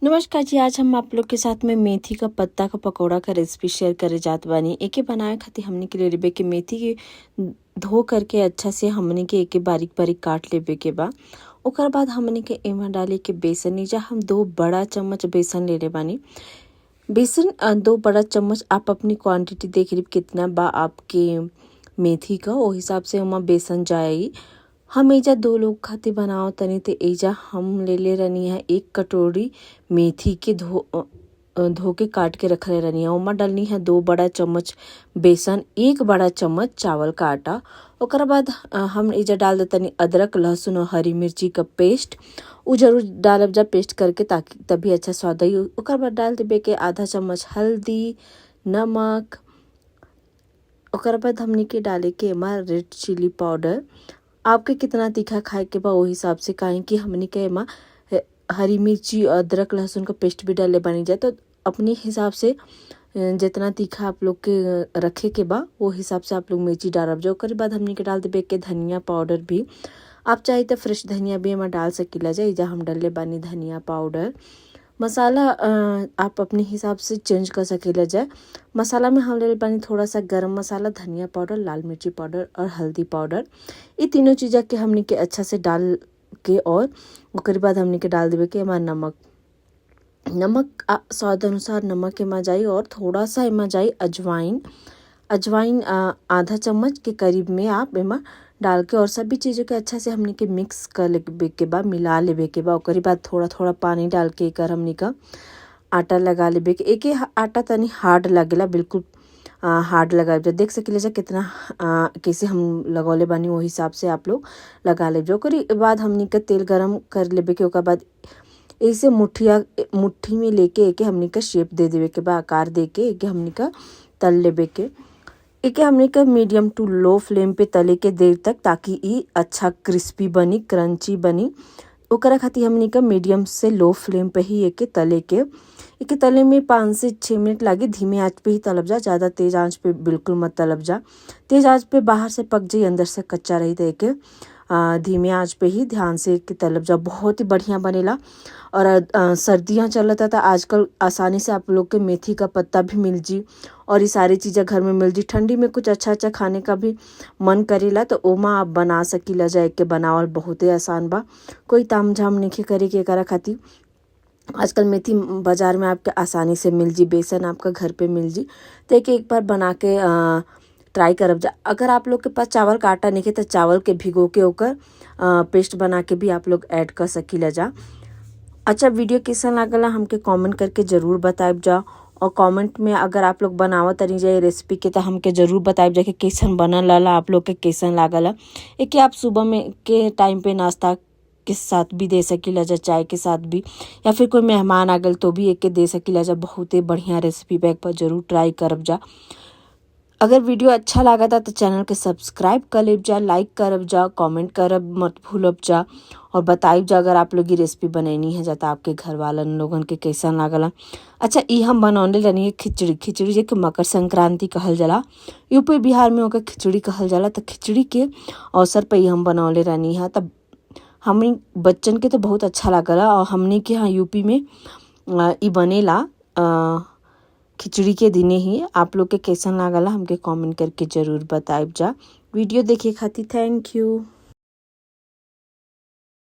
नमस्कार जी। आज हम आप लोग के साथ में मेथी का पत्ता का पकौड़ा का रेसिपी शेयर करे जात बानी। एके बनाए खातिर हमने के ले लेबे के मेथी के धो करके अच्छा से हमने के एके बारीक बारीक काट लेबे के बा। ओकर बाद हमने के एमा डाले के बेसन, नीचा हम 2 बड़ा चम्मच बेसन ले ले बानी। बेसन 2 बड़ा चम्मच आप अपनी क्वांटिटी देख लीजिए कितना बा आपके मेथी का, वो हिसाब से ओमा बेसन जाई। हम एजा 2 लोग खातिर बनाओ तनी ते एजा हम ले ले रहनी है 1 कटोरी मेथी के धो के काट के रख ले रहनी है। ओमा डालनी है 2 बड़ा चम्मच बेसन, 1 बड़ा चम्मच चावल का आटा। ओकर बाद हम एजा डाल देतनी अदरक लहसुन और हरी मिर्ची का पेस्ट। उ जरूर डालब जा पेस्ट करके, ताकि तभी अच्छा स्वाद आई। ओकर बाद डाल देबे के आधा चम्मच हल्दी, नमक। ओकर बाद हमनी के डाले के एमा रेड चिली पाउडर। आपके कितना तीखा खाए के बा वो हिसाब से, काहे कि हमनी के एमा हरी मिर्ची अदरक लहसुन का पेस्ट भी डाले बनी जाए, तो अपने हिसाब से जितना तीखा आप लोग के रखे के बा वो हिसाब से आप लोग मिर्ची डालब जाओ। ओकर बाद हमनी के डाल देबे के धनिया पाउडर भी। आप चाहे तो फ्रेश धनिया भी एमा डाल सकीला जा। एजा हम डाले बानी धनिया पाउडर। मसाला आप अपने हिसाब से चेंज कर सकेला जाए। मसाला में हम ले बानी थोड़ा सा गरम मसाला, धनिया पाउडर, लाल मिर्ची पाउडर और हल्दी पाउडर। ये तीनों चीज़ के हमने के अच्छा से डाल के, और ओकर बाद हमने के डाल देवे के एमा नमक स्वाद अनुसार नमक एमा जाई, और थोड़ा सा एमा जाई अजवाइन आधा चम्मच के करीब में आप एमा डाल के, और सभी चीज़ों के अच्छा से हमने के मिक्स कर लेबे के बा, मिला लेबे के बा। ओकरी बाद थोड़ा थोड़ा पानी डाल के एकर हमने का आटा लगा लेबे के। एके आटा तनी हार्ड लगेला, बिल्कुल हार्ड लगा जो देख सकेले जा कितना कैसे हम लगौले बानी, वो हिसाब से आप लोग लगा ले जो। ओकरी बाद हमने का तेल गरम कर लेबे के। ओकर बाद ऐसे मुट्ठी में लेके एके हमने का शेप दे देवे के बा, आकार दे के एके हमने का तल लेबे के। एके हमने का मीडियम टू लो फ्लेम पे तले के देर तक, ताकि ई अच्छा क्रिस्पी बनी, क्रंची बनी। ओकरा खातिर हमने का मीडियम से लो फ्लेम पे ही एके तले के। एके तले में 5 से 6 मिनट लागे। धीमे आंच पे ही तलब जा, ज़्यादा तेज़ आंच पे बिल्कुल मत तलब जा। तेज़ आंच पे बाहर से पक जाई, अंदर से कच्चा रही, तो एके धीमे आंच पे ही ध्यान से एके तलब जा। बहुत ही बढ़िया बनेला। और सर्दियाँ चलता था आजकल, आसानी से आप लोग के मेथी का पत्ता भी मिल जी, और ये सारी चीज़ें घर में मिल जी। ठंडी में कुछ अच्छा अच्छा खाने का भी मन करेला, तो ओमा आप बना सकीला जा। के बनावल बहुत ही आसान बा, कोई ताम झाम नहीं करे के एकरा खातिर। आजकल मेथी बाज़ार में आपके आसानी से मिल जी, बेसन आपका घर पे मिल जी। तो एक बार बना के ट्राई करब जा। अगर आप लोग के पास चावल का आटा नहीं है तो चावल के भिगो के ओकर पेस्ट बना के भी आप लोग ऐड कर सकीला जा। अच्छा, वीडियो कैसन लागला हमके कमेंट करके ज़रूर बताएब जा। और कमेंट में अगर आप लोग बनावत तनी जा रेसिपी के, तो हमके ज़रूर बताएब जा कि कैसन बनल ला, आप लोग के कैसन लागला। एके आप सुबह में के टाइम पे नाश्ता के साथ भी दे सकीला जा, चाय के साथ भी, या फिर कोई मेहमान आ गल तो भी एके दे सकीला जा। बहुत ही बढ़िया रेसिपी बैग पर ज़रूर ट्राई करब जा। अगर वीडियो अच्छा लगा था तो चैनल के सब्सक्राइब कर लेब जा, लाइक करब जा, कमेंट करब मत भूलब जा, और बताइब जा अगर आप लोग की रेसिपी बनैनी है जाता आपके घर वालन लोगन के कैसन लागला। अच्छा, ई हम बनौले रहनी खिचड़ी जे के मकर संक्रांति कहल जाला। यूपी बिहार में ओकर खिचड़ी कहल जाला। तो खिचड़ी के अवसर पर ही हम बनौले रहनी है। तब हमनी बच्चन के तो बहुत अच्छा लागला, और हमने के यहाँ यूपी में ई बनेला खिचड़ी के दिने ही। आप लोग के कैसन लागला हमके कमेंट करके ज़रूर बताइब जा। वीडियो देखे खातिर थैंक यू।